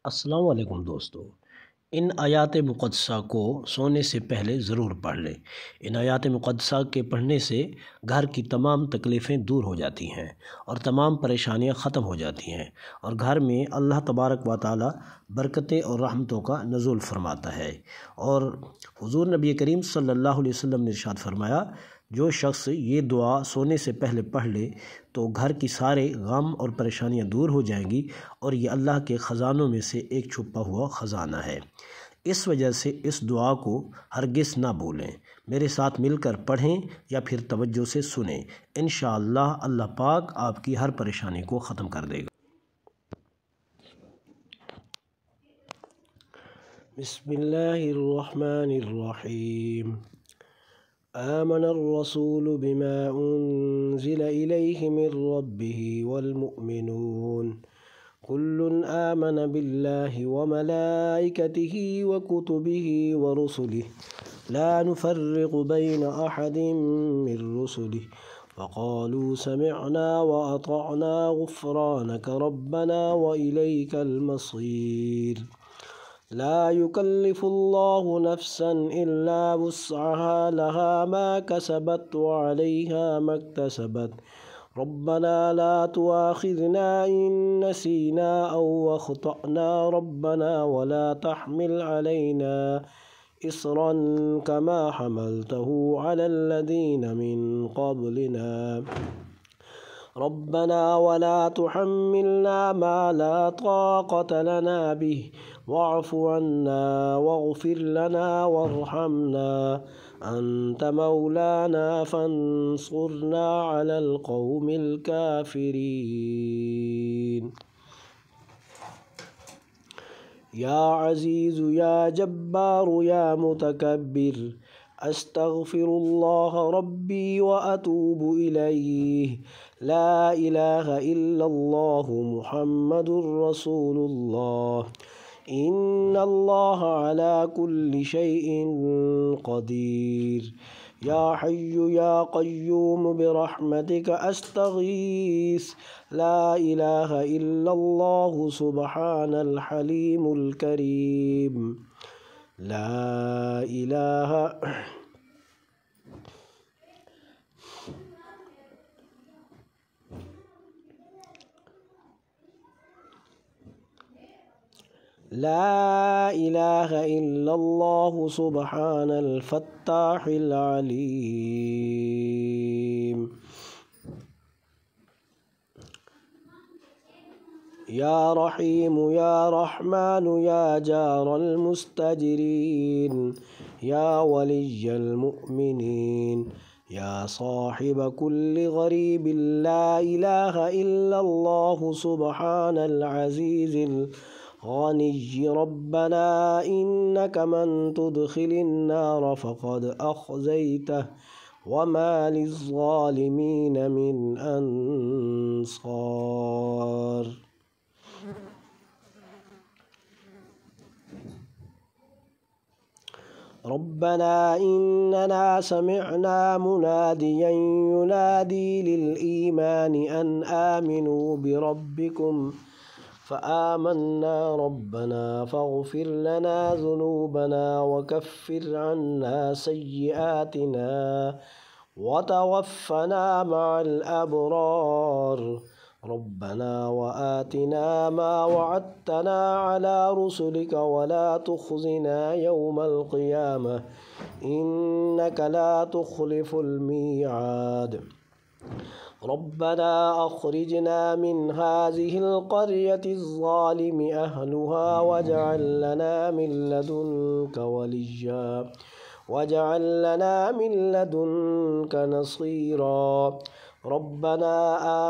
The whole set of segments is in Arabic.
السلام علیکم دوستو، ان آیات مقدسہ کو سونے سے پہلے ضرور پڑھ لیں۔ ان آیات مقدسہ کے پڑھنے سے گھر کی تمام تکلیفیں دور ہو جاتی ہیں اور تمام پریشانیاں ختم ہو جاتی ہیں، اور گھر میں اللہ تبارک و تعالی برکتیں اور رحمتوں کا نزول فرماتا ہے۔ اور حضور نبی کریم صلی اللہ علیہ وسلم نے ارشاد فرمایا، جو شخص یہ دعا سونے سے پہلے پڑھ لے تو گھر کی سارے غم اور پریشانیاں دور ہو جائیں گی، اور یہ اللہ کے خزانوں میں سے ایک چھپا ہوا خزانہ ہے۔ اس وجہ سے اس دعا کو ہرگز نہ بھولیں۔ میرے ساتھ مل کر پڑھیں یا پھر توجہ سے سنیں، انشاءاللہ اللہ پاک آپ کی ہر پریشانی کو ختم کر دے گا۔ بسم اللہ الرحمن الرحیم۔ آمن الرسول بما انزل الیہ من ربہ والمؤمنون كل آمن بالله وملائكته وكتبه ورسله لا نفرق بين أحد من رسله وقالوا سمعنا وأطعنا غفرانك ربنا وإليك المصير لا يكلف الله نفسا إلا وسعها لها ما كسبت وعليها ما اكتسبت ربنا لا تؤاخذنا إن نسينا أو أخطأنا ربنا ولا تحمل علينا إصرا كما حملته على الذين من قبلنا ربنا ولا تحملنا ما لا طاقة لنا به واعف عنا واغفر لنا وارحمنا أنت مولانا فانصرنا على القوم الكافرين يا عزيز يا جبار يا متكبر أستغفر الله ربي وأتوب إليه لا إله إلا الله محمد رسول الله إن الله على كل شيء قدير يا حي يا قيوم برحمتك أستغيث لا إله إلا الله سبحان الحليم الكريم لا إله إلا الله سبحان الفتاح العليم يا رحيم يا رحمن يا جار المستجرين يا ولي المؤمنين يا صاحب كل غريب لا إله إلا الله سبحان العزيز الغني ربنا إنك من تدخل النار فقد أخزيته وما للظالمين من أنصار ربنا إننا سمعنا مناديا ينادي للإيمان أن آمنوا بربكم فآمنا ربنا فاغفر لنا ذنوبنا وكفر عنا سيئاتنا وتوفنا مع الأبرار ربنا وآتنا ما وعدتنا على رسلك ولا تخزنا يوم القيامة إنك لا تخلف الميعاد ربنا أخرجنا من هذه القرية الظالم أهلها واجعل لنا من لدنك وليا واجعل لنا من لدنك نصيرا ربنا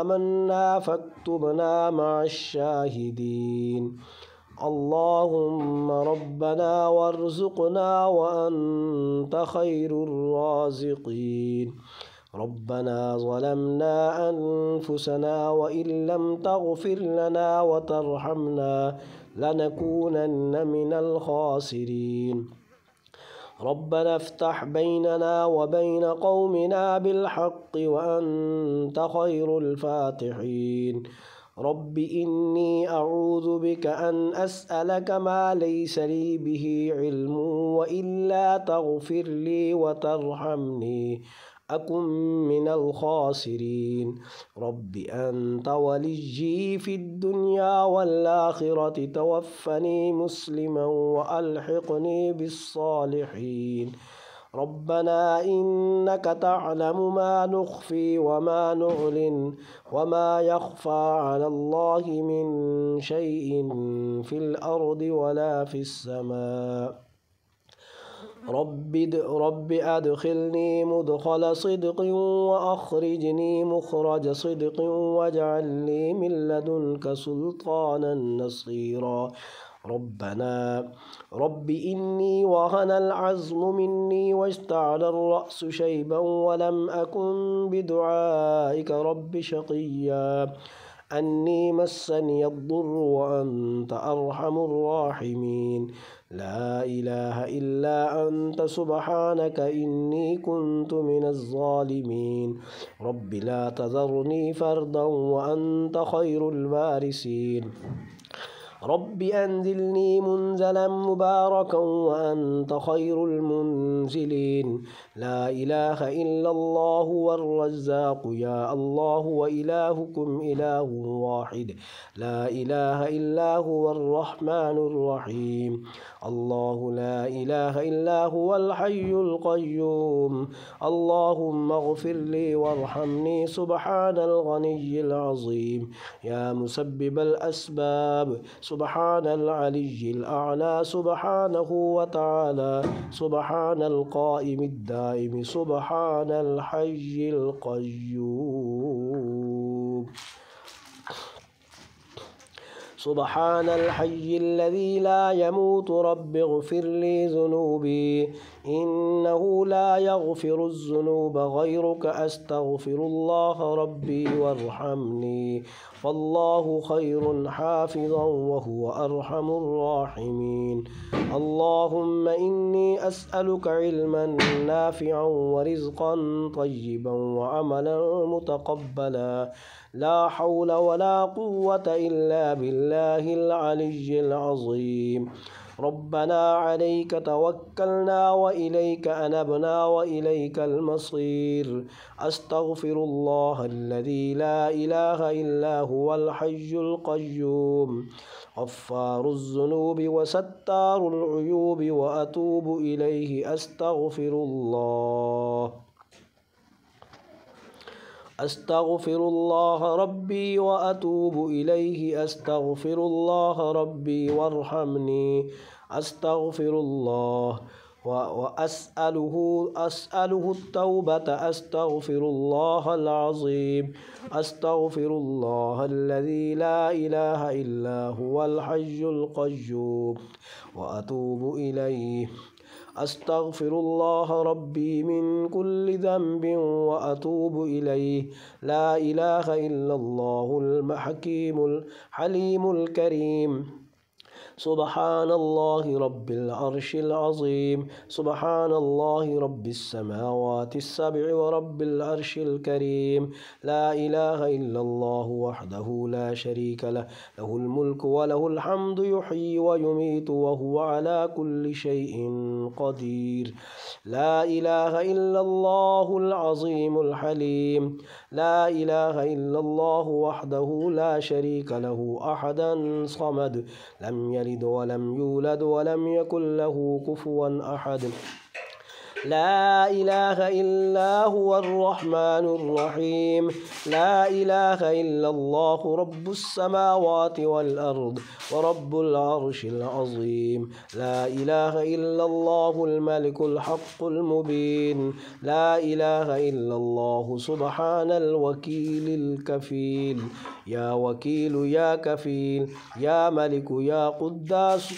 آمنا فاكتبنا مع الشاهدين اللهم ربنا وارزقنا وأنت خير الرازقين ربنا ظلمنا أنفسنا وإن لم تغفر لنا وترحمنا لنكونن من الخاسرين ربنا افتح بيننا وبين قومنا بالحق وأنت خير الفاتحين رب إني أعوذ بك أن أسألك ما ليس لي به علم وإلا تغفر لي وترحمني أكن من الخاسرين. رب أنت وليي في الدنيا والآخرة توفني مسلما وألحقني بالصالحين. ربنا إنك تعلم ما نخفي وما نعلن وما يخفى على الله من شيء في الأرض ولا في السماء. رب أدخلني مدخل صدق وأخرجني مخرج صدق واجعل لي من لدنك سلطانا نصيرا. رب إني وهن العزم مني واشتعل الرأس شيبا ولم أكن بدعائك رب شقيا. أني مسني الضر وأنت أرحم الراحمين. لا إله إلا أنت سبحانك إني كنت من الظالمين. رب لا تذرني فردا وأنت خير الوارثين. رب أنزلني منزلا مباركا وأنت خير المنزلين. لا إله إلا الله والرزاق يا الله وإلهكم إله واحد. لا إله إلا هو الرحمن الرحيم. الله لا إله إلا هو الحي القيوم. اللهم اغفر لي وارحمني سبحان الغني العظيم. يا مسبب الأسباب سبحان العلي الأعلى سبحانه وتعالى. سبحان القائم الدائم سبحان الحي القيوم. سبحان الحي الذي لا يموت. رب اغفر لي ذنوبي إنه لا يغفر الذنوب غيرك. أستغفر الله ربي وارحمني فالله خير حافظا وهو أرحم الراحمين. اللهم إني أسألك علما نافعا ورزقا طيبا وعملا متقبلا. لا حول ولا قوة إلا بالله العلي العظيم. ربنا عليك توكلنا وإليك أنبنا وإليك المصير. أستغفر الله الذي لا إله إلا هو الحي القيوم غفار الذنوب وستار العيوب وأتوب إليه. أستغفر الله ربي وأتوب إليه. أستغفر الله ربي وارحمني. أستغفر الله وأسأله التوبة. أستغفر الله العظيم. أستغفر الله الذي لا إله إلا هو الحي القيوم وأتوب إليه. أستغفر الله ربي من كل ذنب وأتوب إليه. لا إله إلا الله الحليم الكريم. سبحان الله رب العرش العظيم. سبحان الله رب السماوات السبع ورب العرش الكريم. لا إله إلا الله وحده لا شريك له. له الملك وله الحمد يحيي ويميت وهو على كل شيء قدير. لا إله إلا الله العظيم الحليم. لا إله إلا الله وحده لا شريك له أحدا صمد لم يلد ولم يولد ولم يكن له كفوا أحد. لا إله إلا هو الرحمن الرحيم. لا إله إلا الله رب السماوات والأرض ورب العرش العظيم. لا إله إلا الله الملك الحق المبين. لا إله إلا الله سبحان الوكيل الكفيل. يا وكيل يا كفيل يا ملك يا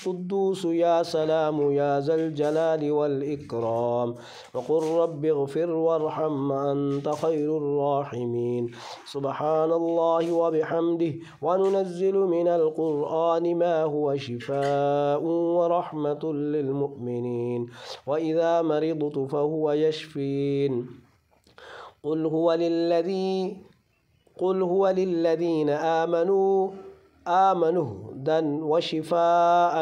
قدوس يا سلام يا ذا الجلال والإكرام. وقل رب اغفر وارحم أنت خير الراحمين. سبحان الله وبحمده. وننزل من القرآن ما هو شفاء ورحمة للمؤمنين وإذا مرضت فهو يشفين. قل هو قل هو للذين آمنوا هدى وشفاء.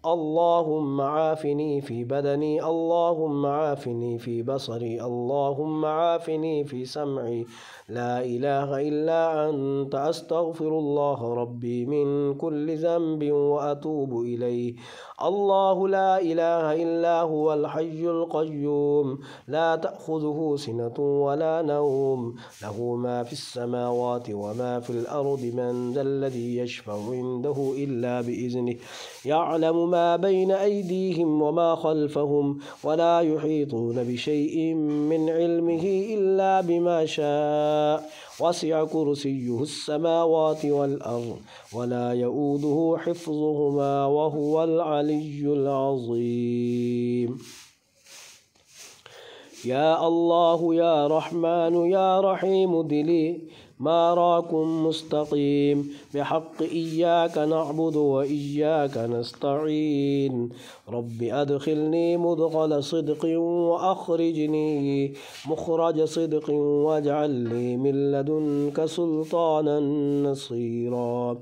اللهم عافني في بدني، اللهم عافني في بصري، اللهم عافني في سمعي. لا إله إلا أنت، أستغفر الله ربي من كل ذنب وأتوب إليه. الله لا إله إلا هو الحي القيوم، لا تأخذه سنة ولا نوم، له ما في السماوات وما في الأرض. من ذا الذي يشفع عنده إلا بإذنه، يعلم ما بين أيديهم وما خلفهم، ولا يحيطون بشيء من علمه إلا بما شاء. وسع كرسيه السماوات والأرض، ولا يؤوده حفظهما، وهو العلي العظيم. يا الله يا رحمن يا رحيم دلي ما راكم مستقيم، بحق إياك نعبد وإياك نستعين. رب أدخلني مدخل صدق وأخرجني مخرج صدق، واجعل لي من لدنك سلطانا نصيرا.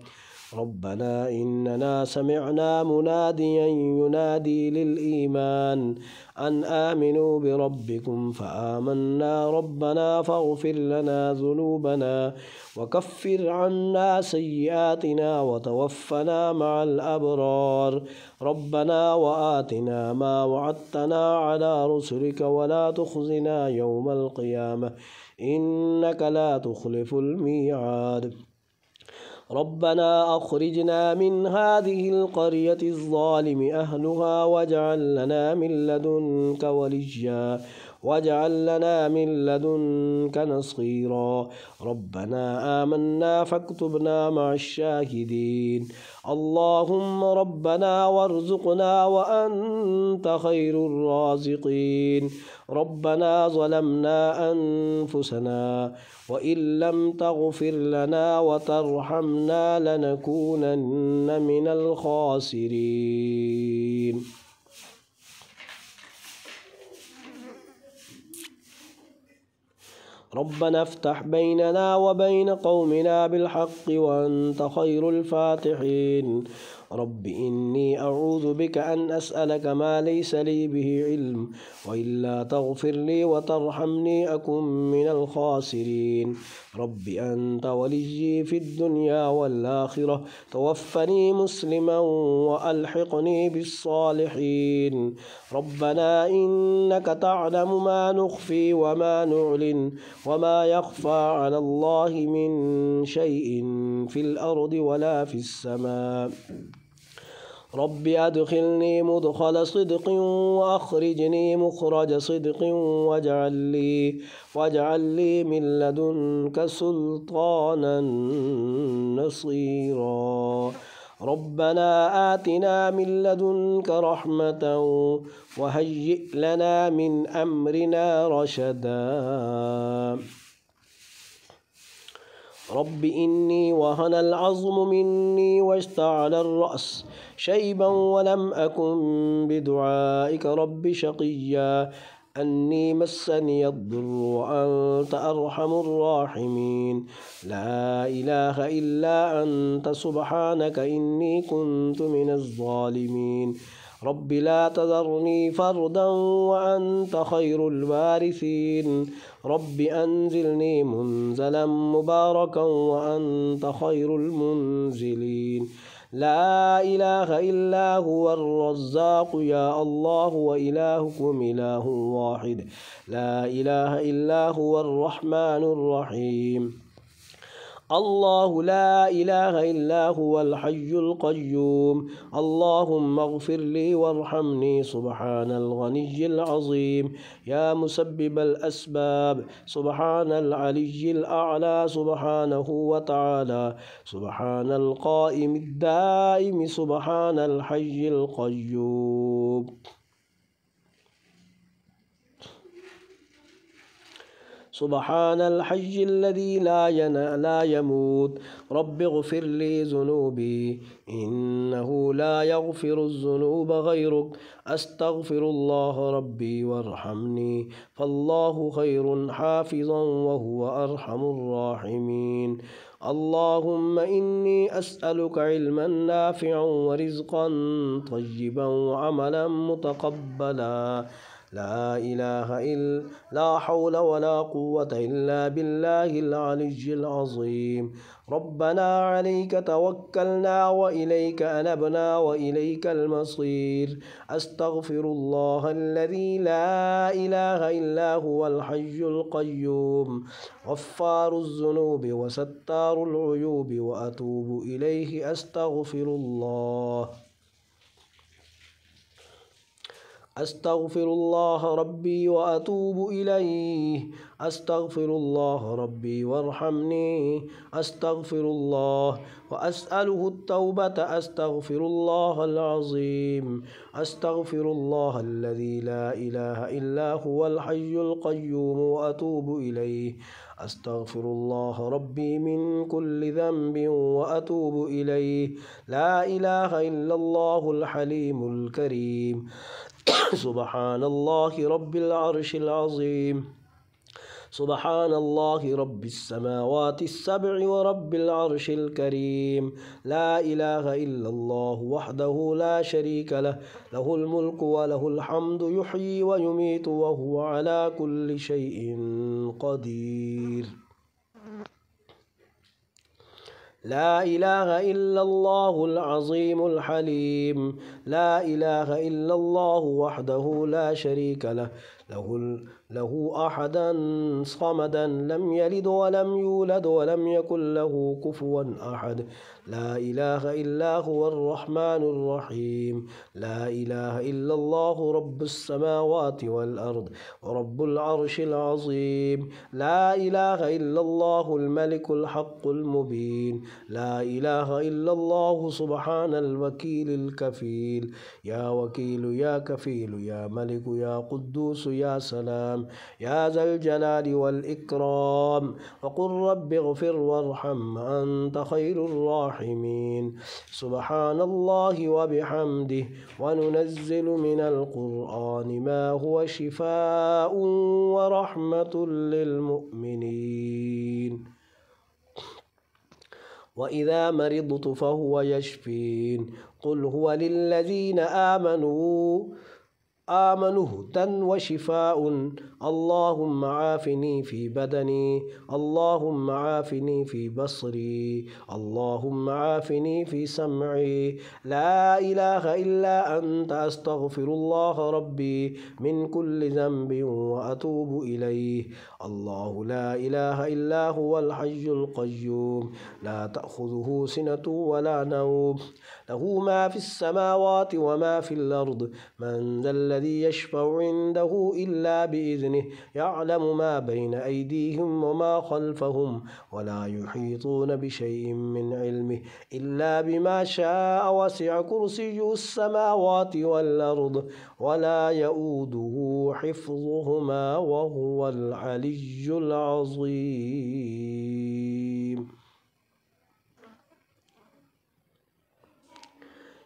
ربنا إننا سمعنا مناديا ينادي للإيمان أن آمنوا بربكم فآمنا. ربنا فاغفر لنا ذنوبنا وكفر عنا سيئاتنا وتوفنا مع الأبرار. ربنا وآتنا ما وعدتنا على رسلك ولا تخزنا يوم القيامة، إنك لا تخلف الميعاد. ربنا أخرجنا من هذه القرية الظالم أهلها، واجعل لنا من لدنك وليا، واجعل لنا من لدنك نصيرا. ربنا آمنا فاكتبنا مع الشاهدين. اللهم ربنا وارزقنا وأنت خير الرازقين. ربنا ظلمنا أنفسنا، وإن لم تغفر لنا وترحمنا لنكونن من الخاسرين. ربنا افتح بيننا وبين قومنا بالحق وأنت خير الفاتحين. رب إني أعوذ بك أن أسألك ما ليس لي به علم، وإلا تغفر لي وترحمني أكن من الخاسرين. رب أنت وليي في الدنيا والآخرة، توفني مسلما وألحقني بالصالحين. ربنا إنك تعلم ما نخفي وما نعلن، وما يخفى على الله من شيء في الأرض ولا في السماء. رب أدخلني مدخل صدق وأخرجني مخرج صدق، واجعل لي من لدنك سلطانا نصيرا. ربنا آتنا من لدنك رحمة وهيئ لنا من أمرنا رشدا. رب إني وهن العظم مني واشتعل الرأس شيبا ولم أكن بدعائك رب شقيا. أني مسني الضر وأنت أرحم الراحمين. لا إله إلا أنت سبحانك إني كنت من الظالمين. رب لا تذرني فردا وأنت خير الوارثين. رب أنزلني منزلا مباركا وأنت خير المنزلين. لا إله إلا هو الرزاق يا الله، وإلهكم إله واحد. لا إله إلا هو الرحمن الرحيم. الله لا إله إلا هو الحي القيوم. اللهم اغفر لي وارحمني سبحان الغني العظيم. يا مسبب الأسباب سبحان العلي الأعلى سبحانه وتعالى. سبحان القائم الدائم سبحان الحي القيوم. سبحان الحي الذي لا يموت رب اغفر لي ذنوبي إنه لا يغفر الذنوب غيرك أستغفر الله ربي وارحمني فالله خير حافظا وهو أرحم الراحمين اللهم إني أسألك علما نافعا ورزقا طيبا وعملا متقبلا لا حول ولا قوة إلا بالله العلي العظيم ربنا عليك توكلنا وإليك أنبنا وإليك المصير أستغفر الله الذي لا إله إلا هو الحي القيوم غفار الذنوب وستار العيوب وأتوب إليه أستغفر الله ربي وأتوب إليه أستغفر الله ربي وارحمني أستغفر الله وأسأله التوبة أستغفر الله العظيم أستغفر الله الذي لا إله إلا هو الحي القيوم وأتوب إليه أستغفر الله ربي من كل ذنب وأتوب إليه لا إله إلا الله الحليم الكريم سبحان الله رب العرش العظيم سبحان الله رب السماوات السبع ورب العرش الكريم لا إله إلا الله وحده لا شريك له له الملك وله الحمد يحيي ويميت وهو على كل شيء قدير لا إله إلا الله العظيم الحليم لا إله إلا الله وحده لا شريك له أحدا صمدا لم يلد ولم يولد ولم يكن له كفوا أحد لا إله إلا هو الرحمن الرحيم لا إله إلا الله رب السماوات والأرض ورب العرش العظيم لا إله إلا الله الملك الحق المبين لا إله إلا الله سبحان الوكيل الكفيل يا وكيل يا كفيل يا ملك يا قدوس يا سلام يا ذا الجلال والإكرام وقل رب اغفر وارحم أنت خير الراحمين سبحان الله وبحمده وننزل من القرآن ما هو شفاء ورحمة للمؤمنين وإذا مرضت فهو يشفين قل هو للذين آمنوا هدى وشفاء اللهم عافني في بدني اللهم عافني في بصري اللهم عافني في سمعي لا إله إلا أنت أستغفر الله ربي من كل ذنب وأتوب إليه الله لا إله إلا هو الحي القيوم لا تأخذه سنة ولا نوم له ما في السماوات وما في الأرض من ذا الذي يشفع عنده إلا بإذنه يعلم ما بين أيديهم وما خلفهم ولا يحيطون بشيء من علمه إلا بما شاء وسع كرسيه السماوات والأرض ولا يؤوده حفظهما وهو العلي العظيم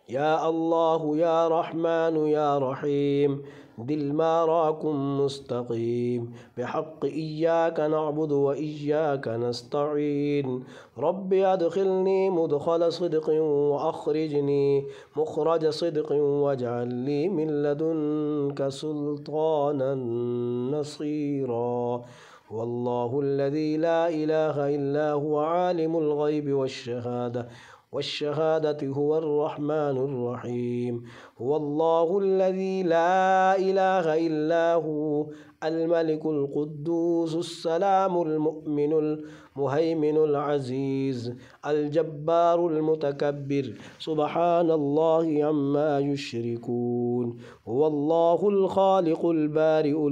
يا الله يا رحمن يا رحيم دل ما راكم مستقيم بحق إياك نعبد وإياك نستعين رب أدخلني مدخل صدق وأخرجني مخرج صدق واجعل لي من لدنك سلطانا نصيرا والله الذي لا إله إلا هو عالم الغيب والشهادة هو الرحمن الرحيم هو الله الذي لا إله إلا هو الملك القدوس السلام المؤمن المهيمن العزيز الجبار المتكبر سبحان الله عما يشركون هو الله الخالق البارئ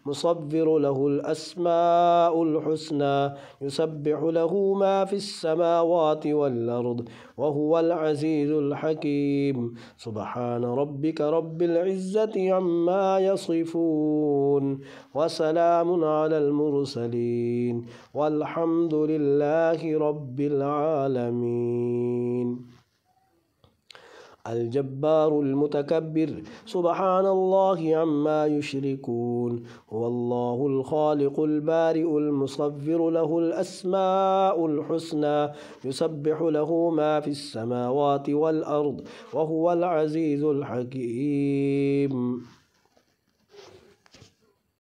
المصور له الأسماء الحسنى يسبح له ما في السماوات والأرض وهو العزيز الحكيم سبحان ربك رب العزة عما يصفون वसलामुन अलल मुरसलीन वल्हम्दुलिल्लाहि रब्बिल आलमीन। अल-जब्बारुल मुतकब्बिर सुब्हानल्लाहि अम्मा युश्रिकून हुवल्लाहुल खालिकुल बारिउल मुसव्विरु लहुल अस्माउल हुस्ना युसब्बिहु लहु मा फिस समावाति वल अर्द व हुवल अज़ीज़ुल हकीम।